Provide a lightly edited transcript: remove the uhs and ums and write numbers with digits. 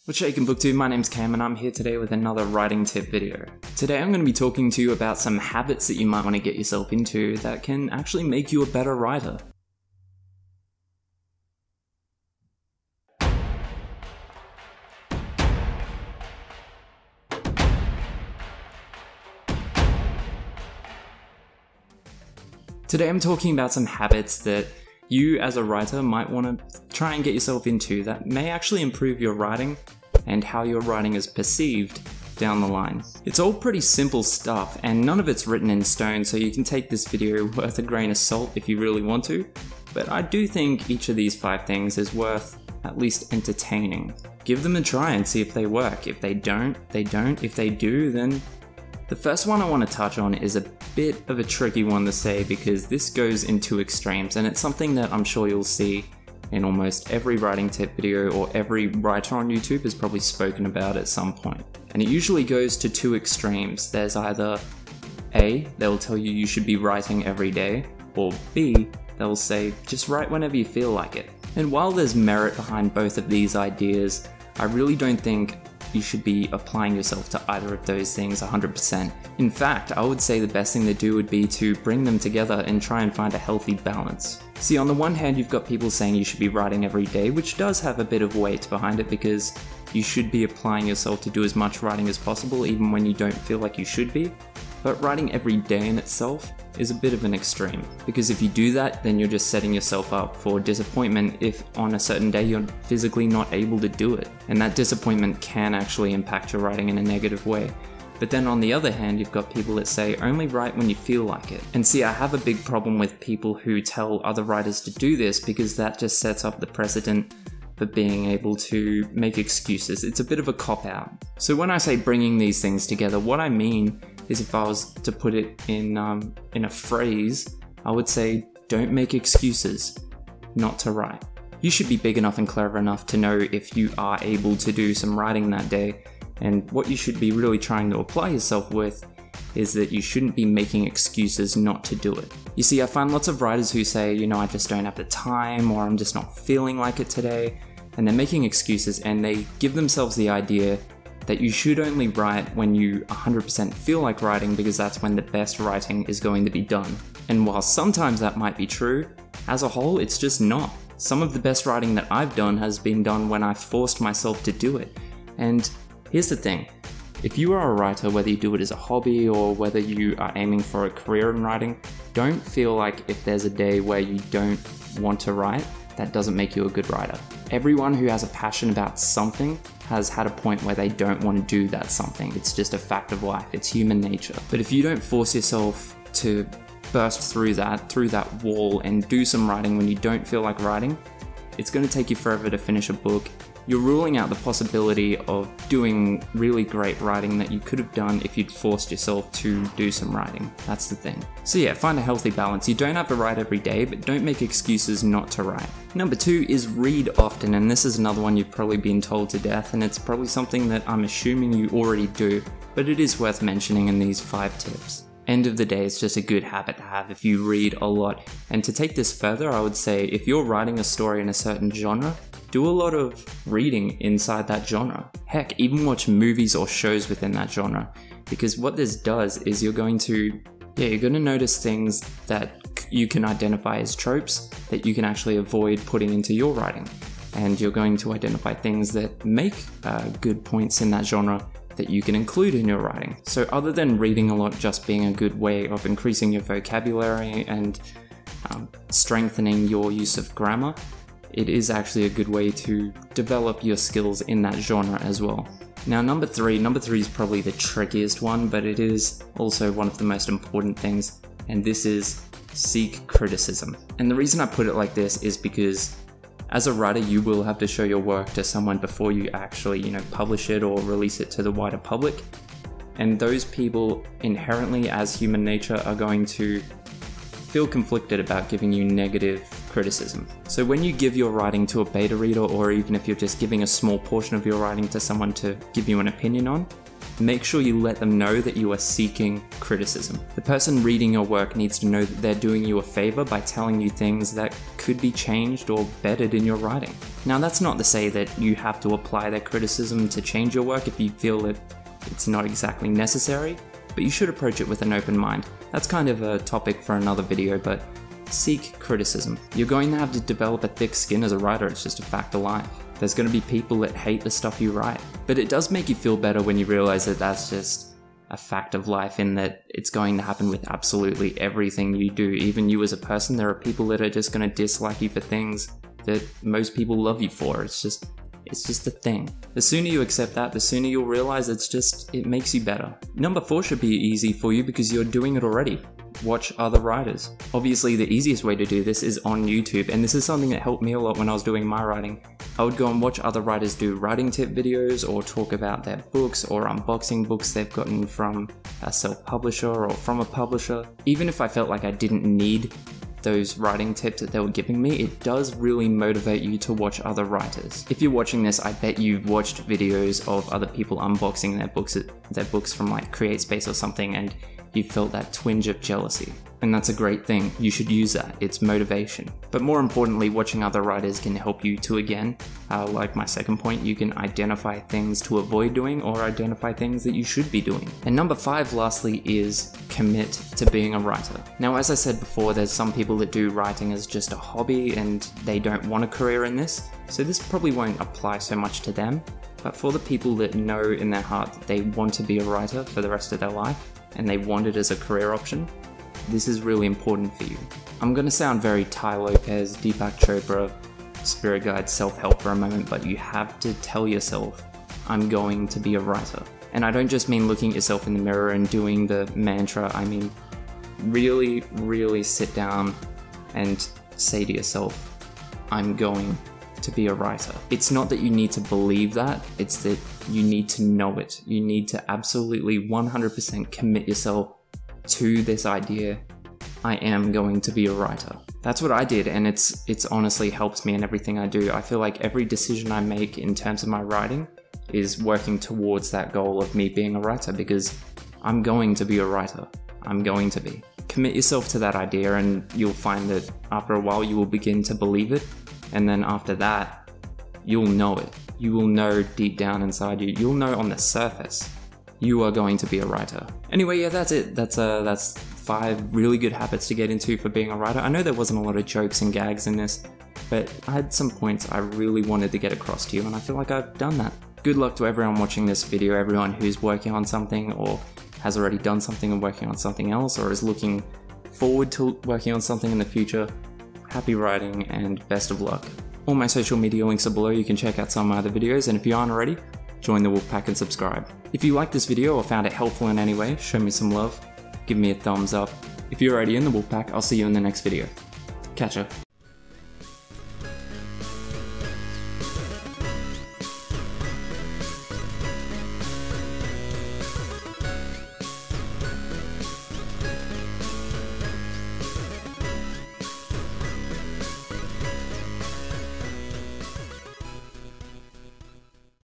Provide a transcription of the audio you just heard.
What's shaking booktube? My name's Cam and I'm here today with another writing tip video. Today I'm going to be talking to you about some habits that you might want to get yourself into that can actually make you a better writer. Today I'm talking about some habits that you as a writer might want to try and get yourself into that may actually improve your writing and how your writing is perceived down the line. It's all pretty simple stuff and none of it's written in stone, so you can take this video with a grain of salt if you really want to, but I do think each of these 5 things is worth at least entertaining. Give them a try and see if they work. If they don't, they don't. If they do, then the first one I want to touch on is a bit of a tricky one to say because this goes into extremes, and it's something that I'm sure you'll see in almost every writing tip video, or every writer on YouTube has probably spoken about at some point. And it usually goes to 2 extremes. There's either A, they'll tell you you should be writing every day, or B, they'll say just write whenever you feel like it. And while there's merit behind both of these ideas, I really don't think you should be applying yourself to either of those things 100%. In fact, I would say the best thing to do would be to bring them together and try and find a healthy balance. See, on the one hand, you've got people saying you should be writing every day, which does have a bit of weight behind it because you should be applying yourself to do as much writing as possible even when you don't feel like you should be. But writing every day in itself is a bit of an extreme, because if you do that, then you're just setting yourself up for disappointment if on a certain day you're physically not able to do it. And that disappointment can actually impact your writing in a negative way. But then on the other hand, you've got people that say only write when you feel like it. And see, I have a big problem with people who tell other writers to do this because that just sets up the precedent for being able to make excuses. It's a bit of a cop-out. So when I say bringing these things together, what I mean is, if I was to put it in a phrase, I would say don't make excuses not to write. You should be big enough and clever enough to know if you are able to do some writing that day, and what you should be really trying to apply yourself with is that you shouldn't be making excuses not to do it. You see, I find lots of writers who say, you know, I just don't have the time, or I'm just not feeling like it today, and they're making excuses, and they give themselves the idea that you should only write when you 100% feel like writing because that's when the best writing is going to be done. And while sometimes that might be true, as a whole it's just not. Some of the best writing that I've done has been done when I forced myself to do it. And here's the thing, if you are a writer, whether you do it as a hobby or whether you are aiming for a career in writing, don't feel like if there's a day where you don't want to write, that doesn't make you a good writer. Everyone who has a passion about something has had a point where they don't want to do that something. It's just a fact of life, it's human nature. But if you don't force yourself to burst through that wall and do some writing when you don't feel like writing, it's going to take you forever to finish a book. You're ruling out the possibility of doing really great writing that you could have done if you'd forced yourself to do some writing. That's the thing. So yeah, find a healthy balance. You don't have to write every day, but don't make excuses not to write. Number 2 is read often, and this is another one you've probably been told to death, and it's probably something that I'm assuming you already do, but it is worth mentioning in these 5 tips. End of the day, it's just a good habit to have if you read a lot. And to take this further, I would say if you're writing a story in a certain genre, do a lot of reading inside that genre. Heck, even watch movies or shows within that genre, because what this does is you're going to notice things that you can identify as tropes that you can actually avoid putting into your writing, and you're going to identify things that make good points in that genre that you can include in your writing. So other than reading a lot just being a good way of increasing your vocabulary and strengthening your use of grammar, it is actually a good way to develop your skills in that genre as well. Now number 3 is probably the trickiest one, but it is also one of the most important things, and this is seek criticism. And the reason I put it like this is because as a writer, you will have to show your work to someone before you actually, publish it or release it to the wider public. And those people inherently, as human nature, are going to feel conflicted about giving you negative criticism. So when you give your writing to a beta reader, or even if you're just giving a small portion of your writing to someone to give you an opinion on, make sure you let them know that you are seeking criticism. The person reading your work needs to know that they're doing you a favor by telling you things that could be changed or bettered in your writing. Now, that's not to say that you have to apply their criticism to change your work if you feel that it's not exactly necessary, but you should approach it with an open mind. That's kind of a topic for another video, but seek criticism. You're going to have to develop a thick skin as a writer, it's just a fact of life. There's going to be people that hate the stuff you write, but it does make you feel better when you realize that that's just a fact of life, in that it's going to happen with absolutely everything you do. Even you as a person, there are people that are just going to dislike you for things that most people love you for. It's just a thing. The sooner you accept that, the sooner you'll realize it makes you better. Number 4 should be easy for you because you're doing it already. Watch other writers. Obviously, the easiest way to do this is on YouTube, and this is something that helped me a lot when I was doing my writing. I would go and watch other writers do writing tip videos, or talk about their books, or unboxing books they've gotten from a self-publisher or from a publisher. Even if I felt like I didn't need those writing tips that they were giving me, it does really motivate you to watch other writers. If you're watching this, I bet you've watched videos of other people unboxing their books from like CreateSpace or something, and you felt that twinge of jealousy. And that's a great thing. You should use that. It's motivation. But more importantly, watching other writers can help you to, again, like my second point, you can identify things to avoid doing or identify things that you should be doing. And number 5, lastly, is commit to being a writer. Now, as I said before, there's some people that do writing as just a hobby and they don't want a career in this, so this probably won't apply so much to them. But for the people that know in their heart that they want to be a writer for the rest of their life, and they want it as a career option, this is really important for you. I'm going to sound very Tai Lopez, Deepak Chopra, Spirit Guide, self-help for a moment, but you have to tell yourself, I'm going to be a writer. And I don't just mean looking at yourself in the mirror and doing the mantra, I mean really, really sit down and say to yourself, I'm going to be a writer. It's not that you need to believe that, it's that you need to know it. You need to absolutely 100% commit yourself to this idea, I am going to be a writer. That's what I did, and it's honestly helps me in everything I do. I feel like every decision I make in terms of my writing is working towards that goal of me being a writer, because I'm going to be a writer. I'm going to be. Commit yourself to that idea and you'll find that after a while you will begin to believe it, and then after that, you'll know it. You will know deep down inside you. You'll know on the surface you are going to be a writer. Anyway, yeah, that's it. That's 5 really good habits to get into for being a writer. I know there wasn't a lot of jokes and gags in this, but I had some points I really wanted to get across to you, and I feel like I've done that. Good luck to everyone watching this video, everyone who's working on something or has already done something and working on something else, or is looking forward to working on something in the future. Happy writing and best of luck. All my social media links are below. You can check out some of my other videos, and if you aren't already, join the Wolfpack and subscribe. If you liked this video or found it helpful in any way, show me some love, give me a thumbs up. If you're already in the Wolfpack, I'll see you in the next video. Catch ya.